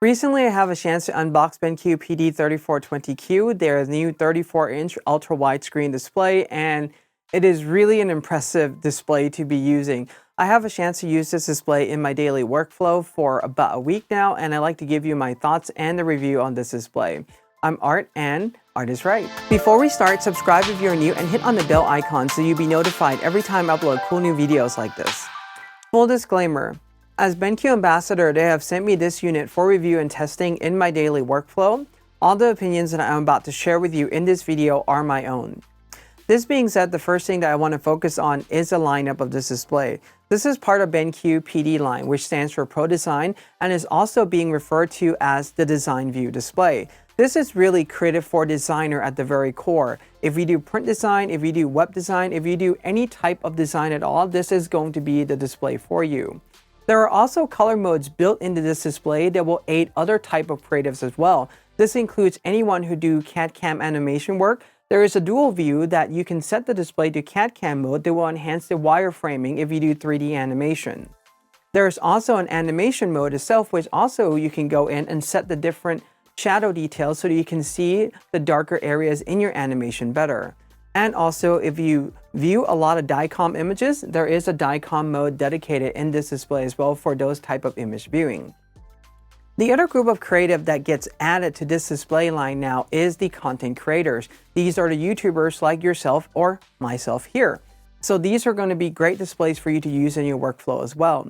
Recently, I have a chance to unbox BenQ PD3420Q, their new 34-inch ultra-widescreen display, and it is really an impressive display to be using. I have a chance to use this display in my daily workflow for about a week now, and I'd like to give you my thoughts and the review on this display. I'm Art, and Art is right. Before we start, subscribe if you're new and hit on the bell icon so you'll be notified every time I upload cool new videos like this. Full disclaimer. As BenQ ambassador, they have sent me this unit for review and testing in my daily workflow. All the opinions that I'm about to share with you in this video are my own. This being said, the first thing that I want to focus on is the lineup of this display. This is part of BenQ PD line, which stands for Pro Design and is also being referred to as the Design View display. This is really creative for designer at the very core. If you do print design, if you do web design, if you do any type of design at all, this is going to be the display for you. There are also color modes built into this display that will aid other type of creatives as well. This includes anyone who do CAD/CAM animation work. There is a dual view that you can set the display to CAD/CAM mode that will enhance the wireframing if you do 3D animation. There is also an animation mode itself, which also you can go in and set the different shadow details so that you can see the darker areas in your animation better. And also, if you view a lot of DICOM images, there is a DICOM mode dedicated in this display as well for those type of image viewing. The other group of creative that gets added to this display line now is the content creators. These are the YouTubers like yourself or myself here. So these are going to be great displays for you to use in your workflow as well.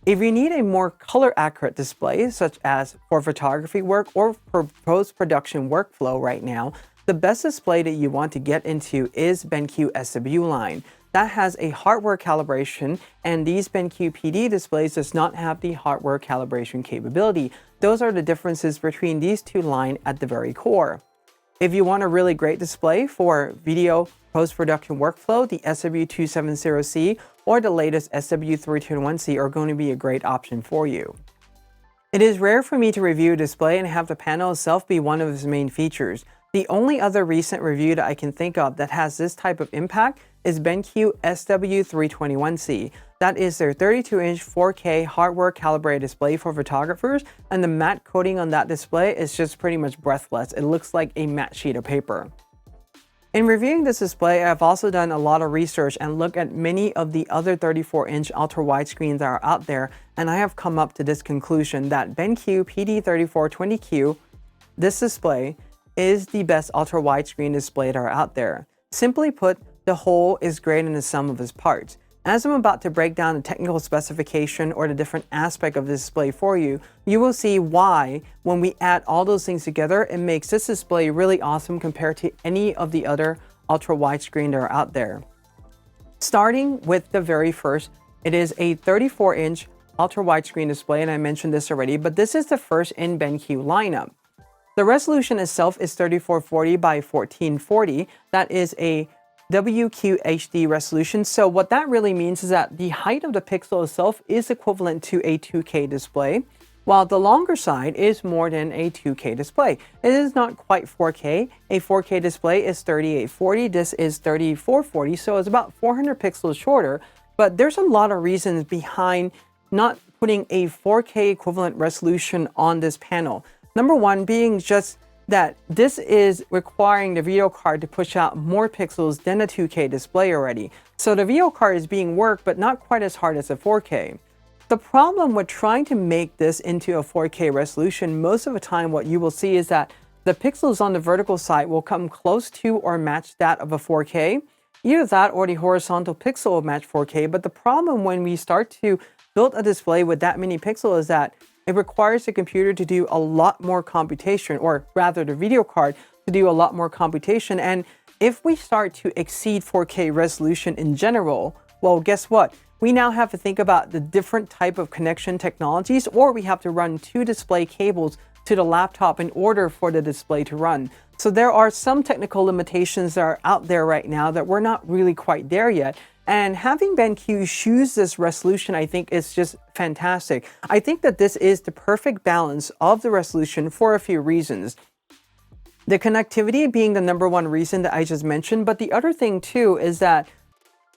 If you need a more color accurate display, such as for photography work or for post-production workflow right now, the best display that you want to get into is BenQ SW line. That has a hardware calibration, and these BenQ PD displays does not have the hardware calibration capability. Those are the differences between these two lines at the very core. If you want a really great display for video post-production workflow, the SW270C or the latest SW321C are going to be a great option for you. It is rare for me to review a display and have the panel itself be one of its main features. The only other recent review that I can think of that has this type of impact is BenQ SW321C. That is their 32-inch 4K hardware calibrated display for photographers, and the matte coating on that display is just pretty much breathless. It looks like a matte sheet of paper. In reviewing this display, I've also done a lot of research and looked at many of the other 34-inch ultra-wide screens that are out there, and I have come up to this conclusion that BenQ PD3420Q, this display, is the best ultra-widescreen display that are out there. Simply put, the whole is greater than the sum of its parts. As I'm about to break down the technical specification or the different aspect of the display for you, you will see why, when we add all those things together, it makes this display really awesome compared to any of the other ultra-widescreen that are out there. Starting with the very first, it is a 34-inch ultra-widescreen display, and I mentioned this already, but this is the first in BenQ lineup. The resolution itself is 3440 by 1440. That is a WQHD resolution. So what that really means is that the height of the pixel itself is equivalent to a 2K display, while the longer side is more than a 2K display. It is not quite 4K. A 4K display is 3840. This is 3440, so it's about 400 pixels shorter. But there's a lot of reasons behind not putting a 4K equivalent resolution on this panel. Number one being just that this is requiring the video card to push out more pixels than a 2K display already. So the video card is being worked, but not quite as hard as a 4K. The problem with trying to make this into a 4K resolution, most of the time what you will see is that the pixels on the vertical side will come close to or match that of a 4K. Either that or the horizontal pixel will match 4K, but the problem when we start to build a display with that many pixels is that it requires the computer to do a lot more computation, or rather the video card to do a lot more computation. And if we start to exceed 4K resolution in general, well, guess what? We now have to think about the different type of connection technologies, or we have to run two display cables to the laptop in order for the display to run. So there are some technical limitations that are out there right now that we're not really quite there yet. And having BenQ choose this resolution, I think, is just fantastic. I think that this is the perfect balance of the resolution for a few reasons. The connectivity being the number one reason that I just mentioned, but the other thing too is that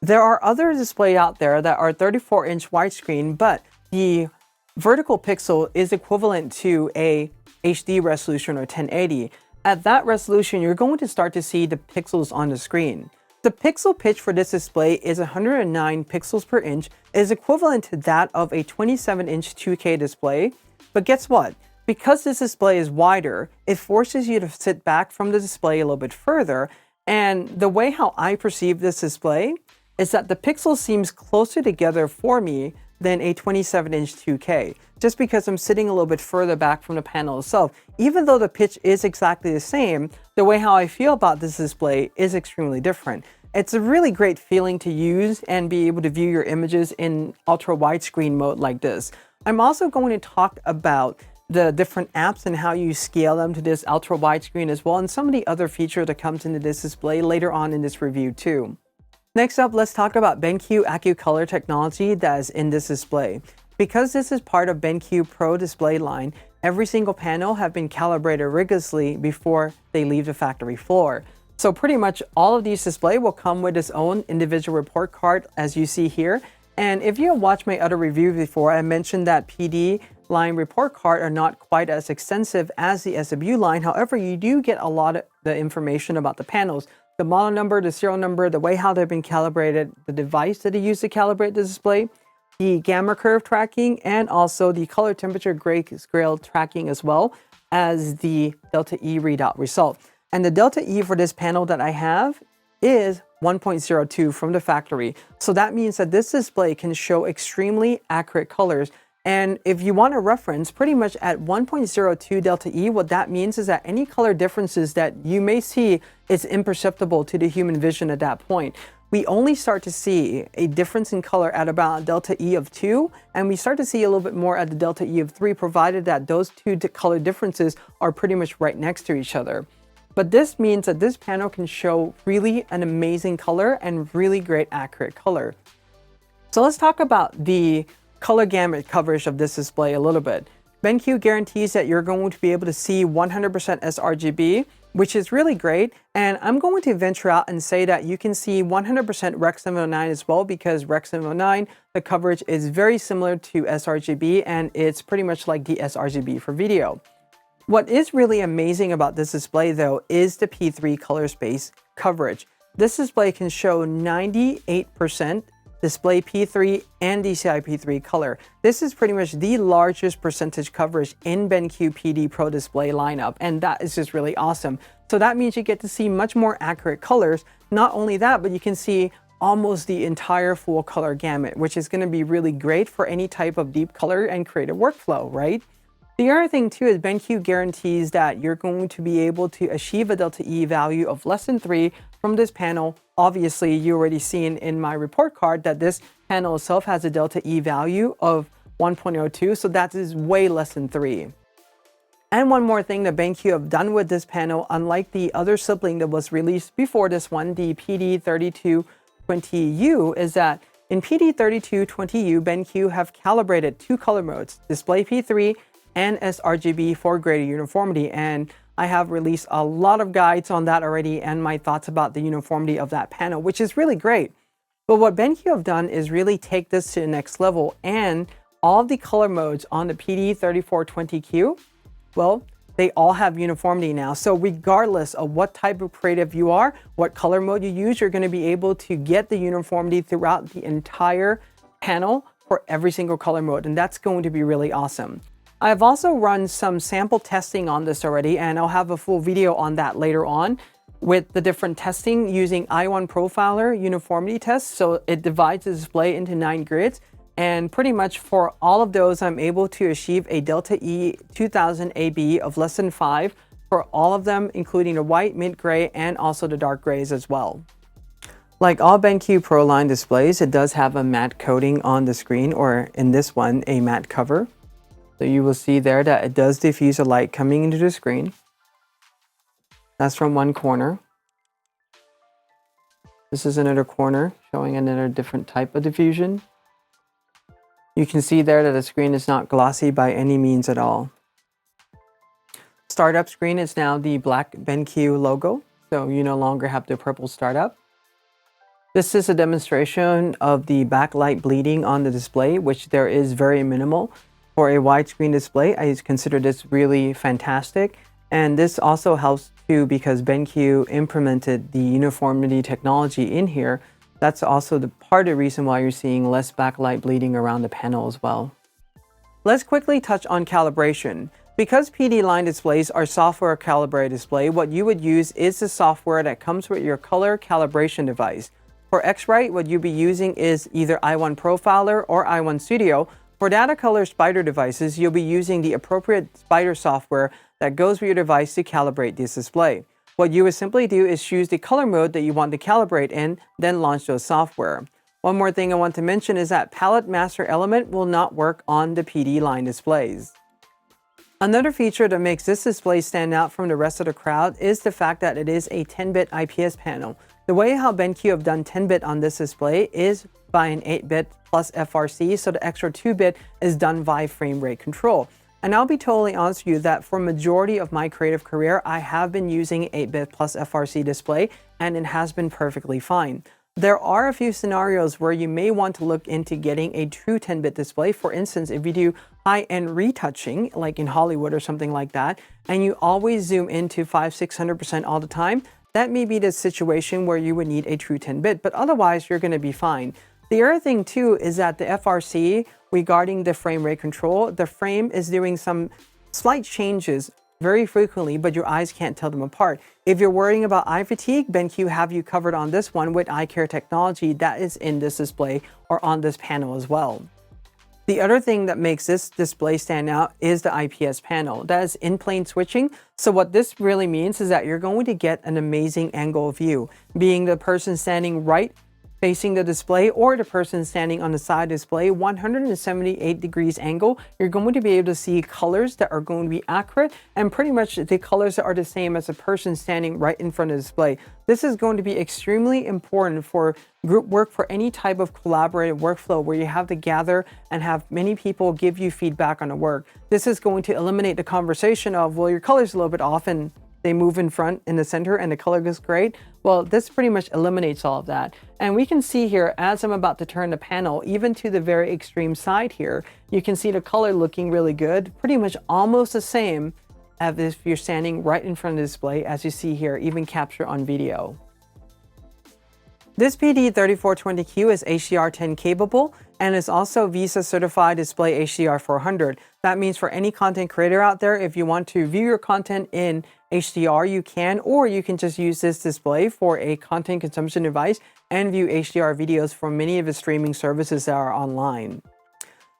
there are other displays out there that are 34-inch widescreen, but the vertical pixel is equivalent to a HD resolution or 1080. At that resolution, you're going to start to see the pixels on the screen. The pixel pitch for this display is 109 pixels per inch, is equivalent to that of a 27-inch 2K display. But guess what? Because this display is wider, it forces you to sit back from the display a little bit further. And the way how I perceive this display is that the pixels seems closer together for me than a 27-inch 2K, just because I'm sitting a little bit further back from the panel itself. Even though the pitch is exactly the same, the way how I feel about this display is extremely different. It's a really great feeling to use and be able to view your images in ultra widescreen mode like this. I'm also going to talk about the different apps and how you scale them to this ultra widescreen as well, and some of the other features that comes into this display later on in this review too. Next up, let's talk about BenQ AccuColor technology that is in this display. Because this is part of BenQ Pro display line, every single panel have been calibrated rigorously before they leave the factory floor. So pretty much all of these displays will come with its own individual report card, as you see here. And if you have watched my other review before, I mentioned that PD line report card are not quite as extensive as the SW line. However, you do get a lot of the information about the panels, the model number, the serial number, the way how they've been calibrated, the device that they use to calibrate the display, the gamma curve tracking, and also the color temperature grayscale tracking, as well as the delta E readout result. And the delta E for this panel that I have is 1.02 from the factory. So that means that this display can show extremely accurate colors. And if you want a reference, pretty much at 1.02 delta E, what that means is that any color differences that you may see is imperceptible to the human vision at that point. We only start to see a difference in color at about delta E of 2, and we start to see a little bit more at the delta E of 3, provided that those two color differences are pretty much right next to each other. But this means that this panel can show really an amazing color and really great accurate color. So let's talk about the color gamut coverage of this display a little bit. BenQ guarantees that you're going to be able to see 100% sRGB, which is really great. And I'm going to venture out and say that you can see 100% Rec 709 as well, because Rec 709, the coverage is very similar to sRGB, and it's pretty much like the sRGB for video. What is really amazing about this display though is the P3 color space coverage. This display can show 98% display P3 and DCI P3 color. This is pretty much the largest percentage coverage in BenQ PD Pro display lineup, and that is just really awesome. So that means you get to see much more accurate colors. Not only that, but you can see almost the entire full color gamut, which is going to be really great for any type of deep color and creative workflow, right? The other thing too is BenQ guarantees that you're going to be able to achieve a delta E value of less than 3 from this panel. Obviously, you already seen in my report card that this panel itself has a delta E value of 1.02, so that is way less than 3. And one more thing that BenQ have done with this panel, unlike the other sibling that was released before this one, the PD3420Q, is that in PD3420Q, BenQ have calibrated 2 color modes, display P3 and sRGB for greater uniformity. And I have released a lot of guides on that already and my thoughts about the uniformity of that panel, which is really great. But what BenQ have done is really take this to the next level, and all of the color modes on the PD3420Q, well, they all have uniformity now. So regardless of what type of creative you are, what color mode you use, you're going to be able to get the uniformity throughout the entire panel for every single color mode, and that's going to be really awesome. I've also run some sample testing on this already, and I'll have a full video on that later on with the different testing using I1 Profiler uniformity tests. So it divides the display into 9 grids, and pretty much for all of those, I'm able to achieve a delta E 2000 AB of less than 5 for all of them, including the white, mint gray, and also the dark grays as well. Like all BenQ Pro line displays, it does have a matte coating on the screen, or in this one, a matte cover. So you will see there that it does diffuse the light coming into the screen. That's from one corner. This is another corner showing another different type of diffusion. You can see there that the screen is not glossy by any means at all. Startup screen is now the black BenQ logo, so you no longer have the purple startup. This is a demonstration of the backlight bleeding on the display, which there is very minimal. For a widescreen display, I consider this really fantastic. And this also helps too because BenQ implemented the uniformity technology in here. That's also the part of the reason why you're seeing less backlight bleeding around the panel as well. Let's quickly touch on calibration. Because PD line displays are software calibrated display, what you would use is the software that comes with your color calibration device. For X-Rite, what you'll be using is either i1 Profiler or i1 Studio. For data color spider devices, you'll be using the appropriate spider software that goes with your device to calibrate this display. What you would simply do is choose the color mode that you want to calibrate in, then launch those software. One more thing I want to mention is that palette master element will not work on the PD line displays. Another feature that makes this display stand out from the rest of the crowd is the fact that it is a 10-bit IPS panel. The way how BenQ have done 10-bit on this display is by an 8-bit plus FRC, so the extra 2-bit is done via frame rate control. And I'll be totally honest with you that for majority of my creative career, I have been using 8-bit plus FRC display, and it has been perfectly fine. There are a few scenarios where you may want to look into getting a true 10-bit display. For instance, if you do high-end retouching, like in Hollywood or something like that, and you always zoom into 500–600% all the time, that may be the situation where you would need a true 10-bit, but otherwise you're going to be fine. The other thing too is that the FRC, regarding the frame rate control, the frame is doing some slight changes very frequently, but your eyes can't tell them apart. If you're worrying about eye fatigue, BenQ have you covered on this one with eye care technology that is in this display or on this panel as well. The other thing that makes this display stand out is the IPS panel. That is in-plane switching. So what this really means is that you're going to get an amazing angle of view, being the person standing right facing the display or the person standing on the side display, 178 degrees angle, you're going to be able to see colors that are going to be accurate and pretty much the colors that are the same as a person standing right in front of the display. This is going to be extremely important for group work, for any type of collaborative workflow where you have to gather and have many people give you feedback on the work. This is going to eliminate the conversation of, well, your color's a little bit off and they move in front in the center and the color goes great. Well, this pretty much eliminates all of that. And we can see here, as I'm about to turn the panel, even to the very extreme side here, you can see the color looking really good, pretty much almost the same as if you're standing right in front of the display, as you see here, even capture on video. This PD3420Q is HDR10 capable and is also Visa certified display HDR 400. That means for any content creator out there, if you want to view your content in HDR, you can, or you can just use this display for a content consumption device and view HDR videos from many of the streaming services that are online.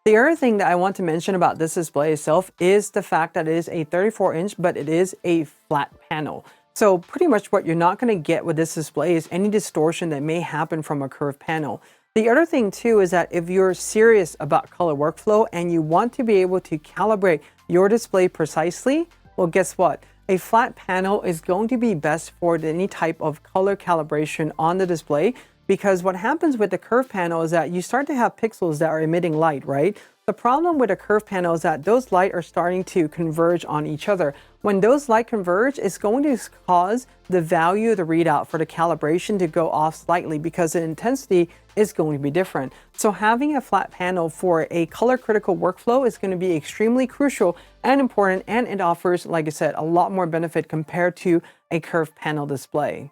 The other thing that I want to mention about this display itself is the fact that it is a 34-inch, but it is a flat panel. So pretty much what you're not going to get with this display is any distortion that may happen from a curved panel. The other thing too is that if you're serious about color workflow and you want to be able to calibrate your display precisely, well, guess what? A flat panel is going to be best for any type of color calibration on the display, because what happens with the curved panel is that you start to have pixels that are emitting light, right? The problem with a curved panel is that those light are starting to converge on each other. When those light converge, it's going to cause the value of the readout for the calibration to go off slightly because the intensity is going to be different. So having a flat panel for a color critical workflow is going to be extremely crucial and important, and it offers, like I said, a lot more benefit compared to a curved panel display.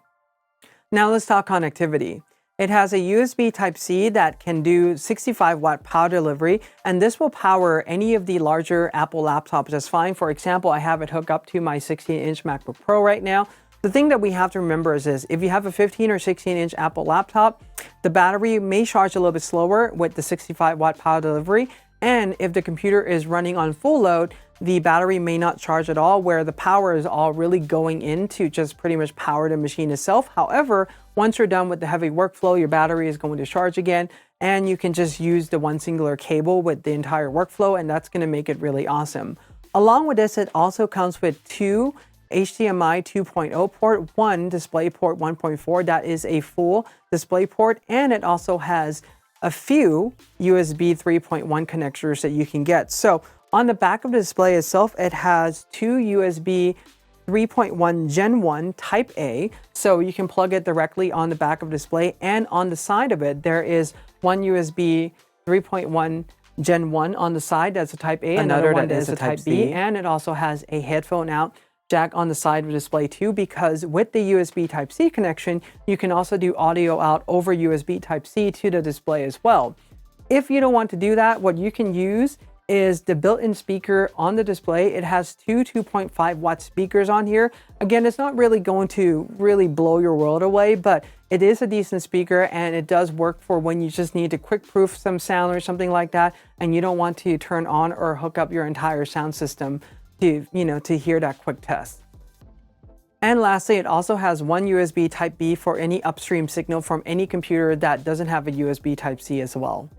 Now let's talk connectivity. It has a USB Type-C that can do 65-watt power delivery, and this will power any of the larger Apple laptops just fine. For example, I have it hooked up to my 16-inch MacBook Pro right now. The thing that we have to remember is this: if you have a 15 or 16-inch Apple laptop, the battery may charge a little bit slower with the 65-watt power delivery, and if the computer is running on full load, the battery may not charge at all, where the power is all really going in to just pretty much power the machine itself. However, once you're done with the heavy workflow, your battery is going to charge again, and you can just use the one singular cable with the entire workflow, and that's going to make it really awesome. Along with this, it also comes with two HDMI 2.0 port, one DisplayPort 1.4, that is a full DisplayPort, and it also has a few USB 3.1 connectors that you can get. So on the back of the display itself, it has two USB 3.1 Gen 1 Type A, so you can plug it directly on the back of the display, and on the side of it there is one USB 3.1 Gen 1 on the side, that's a Type A, another one that is a Type B, and it also has a headphone out jack on the side of the display too, because with the USB Type-C connection, you can also do audio out over USB Type-C to the display as well. If you don't want to do that, what you can use is the built-in speaker on the display. It has two 2.5 watt speakers on here. Again, it's not really going to really blow your world away, but it is a decent speaker and it does work for when you just need to quick proof some sound or something like that, and you don't want to turn on or hook up your entire sound system to, to hear that quick test. And lastly, it also has one USB Type B for any upstream signal from any computer that doesn't have a USB Type-C as well.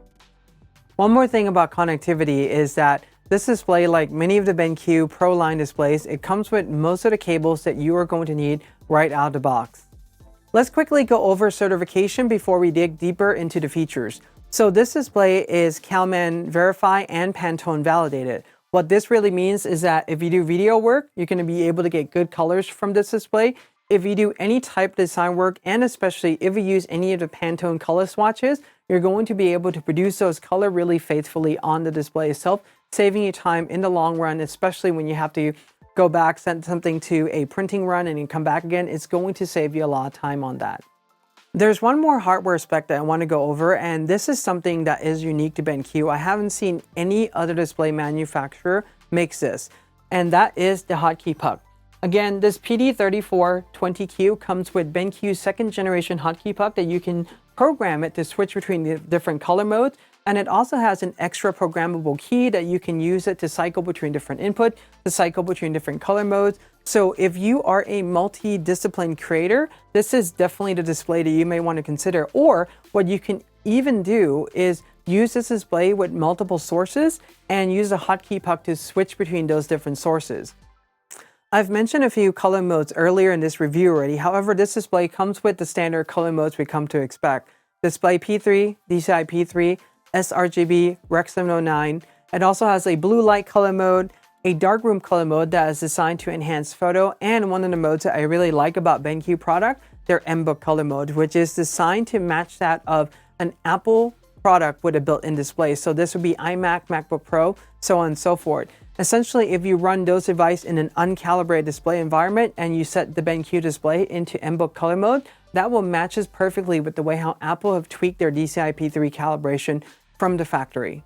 One more thing about connectivity is that this display, like many of the BenQ Pro line displays, it comes with most of the cables that you are going to need right out of the box. Let's quickly go over certification before we dig deeper into the features. So this display is Calman verified and Pantone validated. What this really means is that if you do video work, you're going to be able to get good colors from this display. If you do any type of design work, and especially if you use any of the Pantone color swatches, you're going to be able to produce those color really faithfully on the display itself, saving you time in the long run, especially when you have to go back, send something to a printing run and you come back again. It's going to save you a lot of time on that. There's one more hardware spec that I want to go over, and this is something that is unique to BenQ. I haven't seen any other display manufacturer makes this, and that is the hotkey puck. Again, this PD3420Q comes with BenQ's second generation hotkey puck that you can program it to switch between the different color modes, and it also has an extra programmable key that you can use it to cycle between different input, to cycle between different color modes. So if you are a multi-discipline creator, this is definitely the display that you may want to consider. Or what you can even do is use this display with multiple sources and use a hotkey puck to switch between those different sources. I've mentioned a few color modes earlier in this review already. However, this display comes with the standard color modes we come to expect. Display P3, DCI P3, sRGB, Rec 709. It also has a blue light color mode, a darkroom color mode that is designed to enhance photo, and one of the modes that I really like about BenQ product, their M.Book color mode, which is designed to match that of an Apple product with a built-in display. So this would be iMac, MacBook Pro, so on and so forth. Essentially, if you run those devices in an uncalibrated display environment and you set the BenQ display into M.Book color mode, that will matches perfectly with the way how Apple have tweaked their DCI P3 calibration from the factory.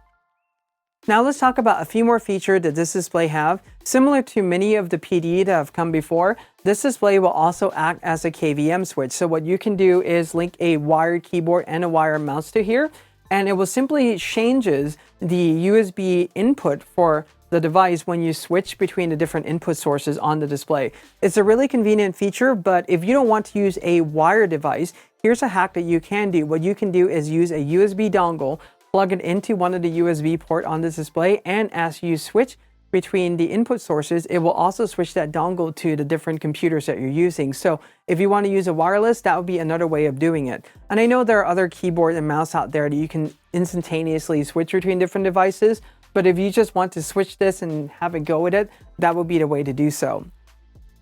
Now let's talk about a few more features that this display have. Similar to many of the PD that have come before, this display will also act as a KVM switch. So what you can do is link a wired keyboard and a wired mouse to here, and it will simply changes the USB input for the device when you switch between the different input sources on the display. It's a really convenient feature, but if you don't want to use a wired device, here's a hack that you can do. What you can do is use a USB dongle, plug it into one of the USB port on this display, and as you switch between the input sources, it will also switch that dongle to the different computers that you're using. So if you want to use a wireless, that would be another way of doing it. And I know there are other keyboard and mouse out there that you can instantaneously switch between different devices, but if you just want to switch this and have it go with it, that would be the way to do so.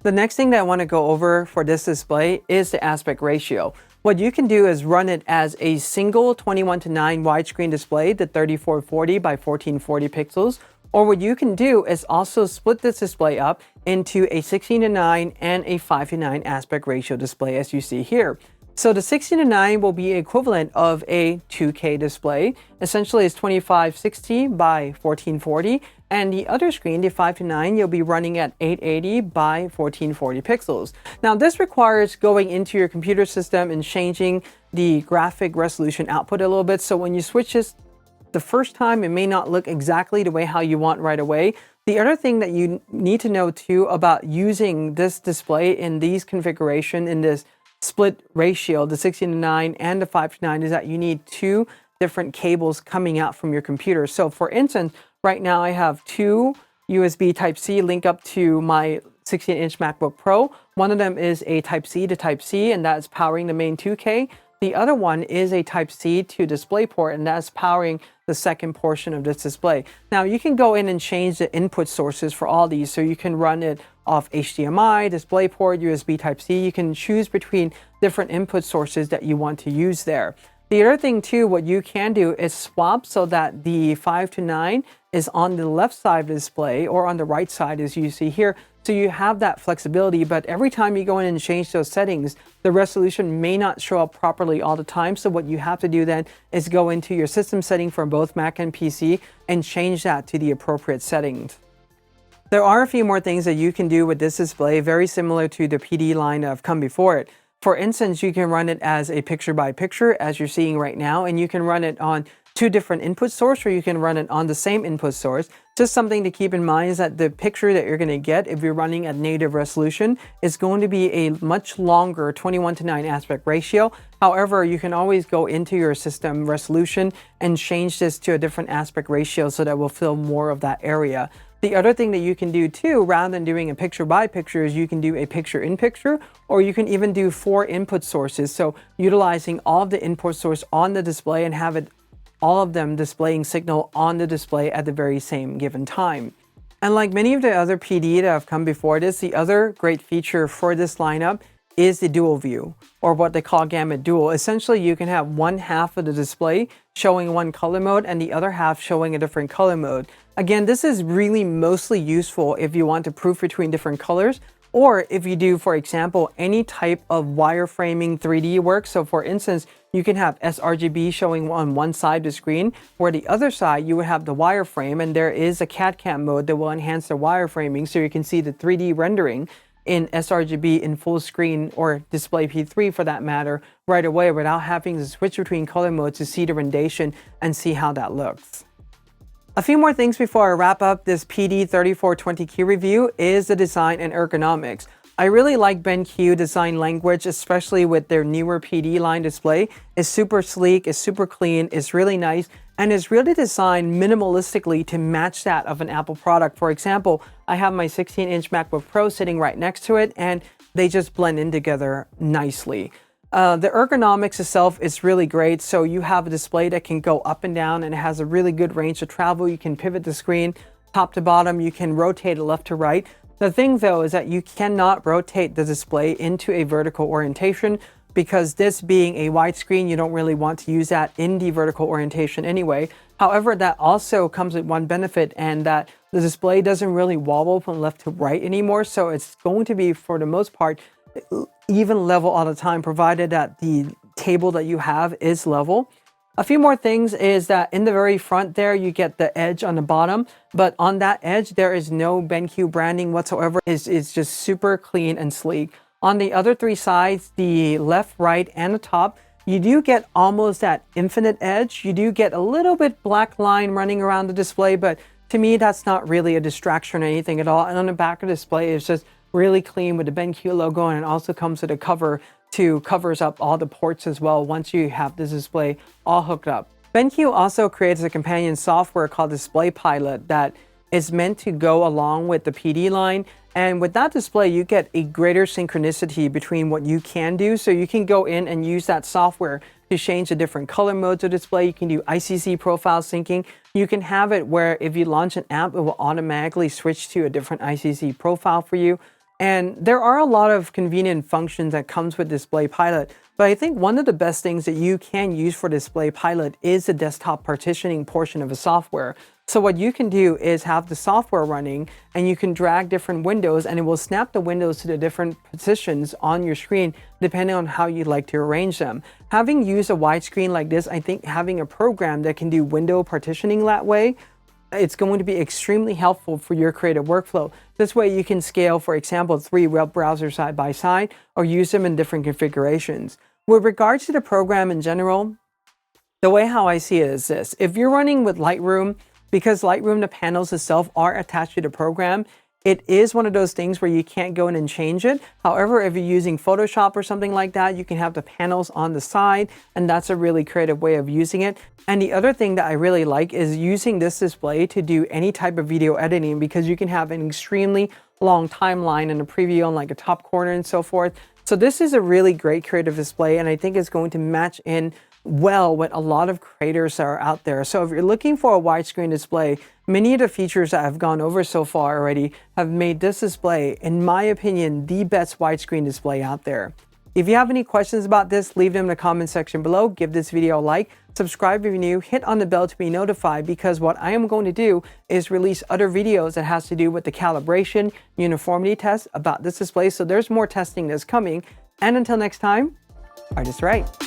The next thing that I want to go over for this display is the aspect ratio. What you can do is run it as a single 21:9 widescreen display, the 3440 by 1440 pixels, or what you can do is also split this display up into a 16:9 and a 5:9 aspect ratio display, as you see here. So the 16:9 will be equivalent of a 2K display. Essentially, it's 2560 by 1440. And the other screen, the 5:9, you'll be running at 880 by 1440 pixels. Now, this requires going into your computer system and changing the graphic resolution output a little bit. So when you switch this the first time, it may not look exactly the way how you want right away. The other thing that you need to know too about using this display in these configuration, in this split ratio, the 16:9 and the 5:9, is that you need two different cables coming out from your computer. So for instance, right now I have two USB Type-C link up to my 16-inch MacBook Pro. One of them is a Type-C to Type-C, and that's powering the main 2K. The other one is a Type-C to DisplayPort, and that's powering the second portion of this display. Now you can go in and change the input sources for all these, so you can run it off HDMI, DisplayPort, USB Type-C. You can choose between different input sources that you want to use there. The other thing too, what you can do is swap so that the 5 to 9 is on the left side of the display or on the right side as you see here. So you have that flexibility, but every time you go in and change those settings, the resolution may not show up properly all the time. So what you have to do then is go into your system setting for both Mac and PC and change that to the appropriate settings. There are a few more things that you can do with this display, very similar to the PD line that have come before it. For instance, you can run it as a picture-by-picture, as you're seeing right now, and you can run it on 2 different input sources, or you can run it on the same input source. Just something to keep in mind is that the picture that you're going to get if you're running at native resolution is going to be a much longer 21:9 aspect ratio. However, you can always go into your system resolution and change this to a different aspect ratio so that will fill more of that area. The other thing that you can do too, rather than doing a picture-by-picture, is you can do a picture-in-picture, or you can even do 4 input sources. So utilizing all of the input source on the display and have it all of them displaying signal on the display at the very same given time. And like many of the other PD that have come before this, the other great feature for this lineup is the dual view, or what they call gamut dual. Essentially, you can have one half of the display showing one color mode and the other half showing a different color mode. Again, this is really mostly useful if you want to proof between different colors, or if you do, for example, any type of wireframing 3D work. So for instance, you can have sRGB showing on one side of the screen, where the other side you would have the wireframe, and there is a CAD/CAM mode that will enhance the wireframing so you can see the 3D rendering in sRGB in full screen, or display P3 for that matter, right away without having to switch between color modes to see the rendition and see how that looks. A few more things before I wrap up this PD3420Q review is the design and ergonomics. I really like BenQ design language, especially with their newer PD line display. It's super sleek, it's super clean, it's really nice, and it's really designed minimalistically to match that of an Apple product. For example, I have my 16-inch MacBook Pro sitting right next to it, and they just blend in together nicely. The ergonomics itself is really great. So you have a display that can go up and down, and it has a really good range of travel. You can pivot the screen top to bottom. You can rotate it left to right. The thing though is that you cannot rotate the display into a vertical orientation, because this being a widescreen, you don't really want to use that in the vertical orientation anyway. However, that also comes with one benefit, and that the display doesn't really wobble from left to right anymore. So it's going to be, for the most part, even level all the time, provided that the table that you have is level. A few more things is that in the very front there, you get the edge on the bottom, but on that edge, there is no BenQ branding whatsoever. It's just super clean and sleek. On the other 3 sides, the left, right, and the top, you do get almost that infinite edge. You do get a little bit black line running around the display, but to me, that's not really a distraction or anything at all. And on the back of the display, it's just really clean with the BenQ logo, and it also comes with a cover to covers up all the ports as well once you have this display all hooked up. BenQ also creates a companion software called Display Pilot that is meant to go along with the PD line. And with that display, you get a greater synchronicity between what you can do. So you can go in and use that software to change the different color modes of display. You can do ICC profile syncing. You can have it where if you launch an app, it will automatically switch to a different ICC profile for you. And there are a lot of convenient functions that comes with Display Pilot, but I think one of the best things that you can use for Display Pilot is the desktop partitioning portion of the software. So what you can do is have the software running, and you can drag different windows, and it will snap the windows to the different positions on your screen depending on how you'd like to arrange them. Having used a widescreen like this, I think having a program that can do window partitioning that way, it's going to be extremely helpful for your creative workflow. This way you can scale, for example, 3 web browsers side by side, or use them in different configurations. With regards to the program in general, the way how I see it is this. If you're running with Lightroom, because Lightroom, the panels itself are attached to the program, it is one of those things where you can't go in and change it. However, if you're using Photoshop or something like that, you can have the panels on the side, and that's a really creative way of using it. And the other thing that I really like is using this display to do any type of video editing, because you can have an extremely long timeline and a preview on like a top corner and so forth. So this is a really great creative display, and I think it's going to match in well with a lot of creators that are out there. So if you're looking for a widescreen display, many of the features that I've gone over so far already have made this display, in my opinion, the best widescreen display out there. If you have any questions about this, leave them in the comment section below. Give this video a like, subscribe if you're new, hit on the bell to be notified, because what I am going to do is release other videos that has to do with the calibration, uniformity test about this display. So there's more testing that's coming. And until next time, ArtIsRight.